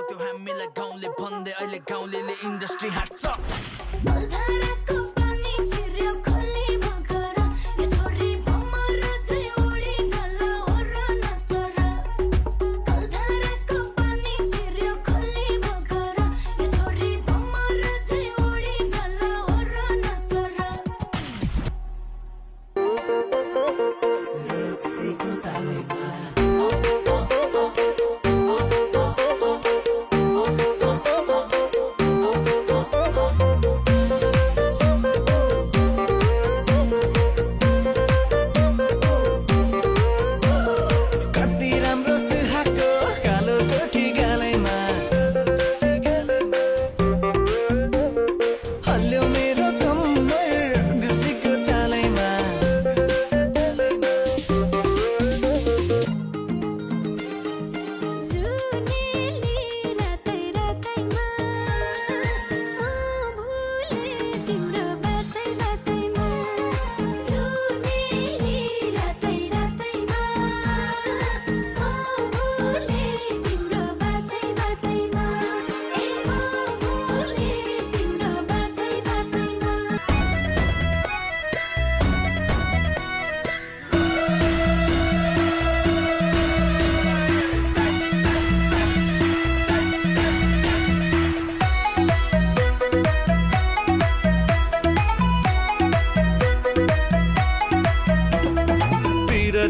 त्यो हामीलाई गाउँले भन्दै अहिले गाउँलेले इन्डस्ट्री हाँक्छ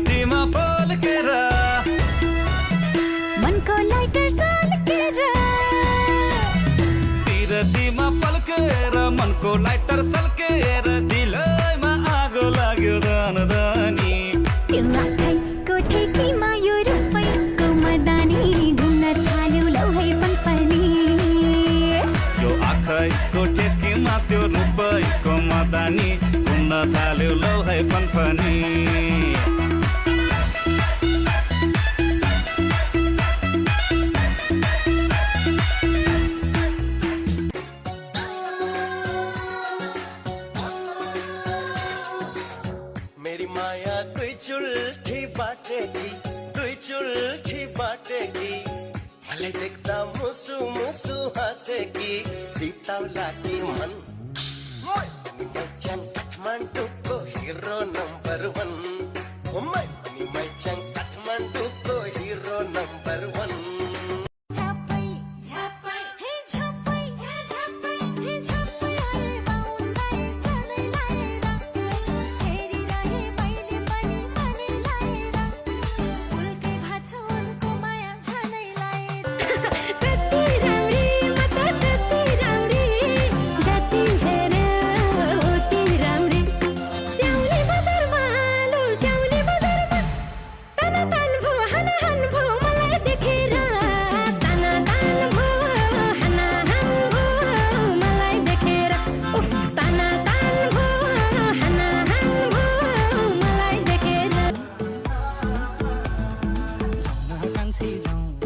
तिमा पल्केर मनको लाइटर सल्केर तिमा पल्केर मनको लाइटर सल्केर दिलैमा आगो लाग्यो दानी त्यो आँखाको ठेकीमा यो रुपैयाँको मदानी घुम्न थाल्यो लौ है फनफनी यो आँखाको ठेकीमा त्यो रुपैयाँको मदानी घुम्न थाल्यो लौ है फनफनी दुई चुल्ठी बाटेकी मलाई देख्दा मुसु मुसु हाँसेकी बिताउला कि मन मैचाङ काठमाडौँको हिरो नम्बर 1 मैचाङ काठमाडौँको हिरो नम्बर 1 जाउँ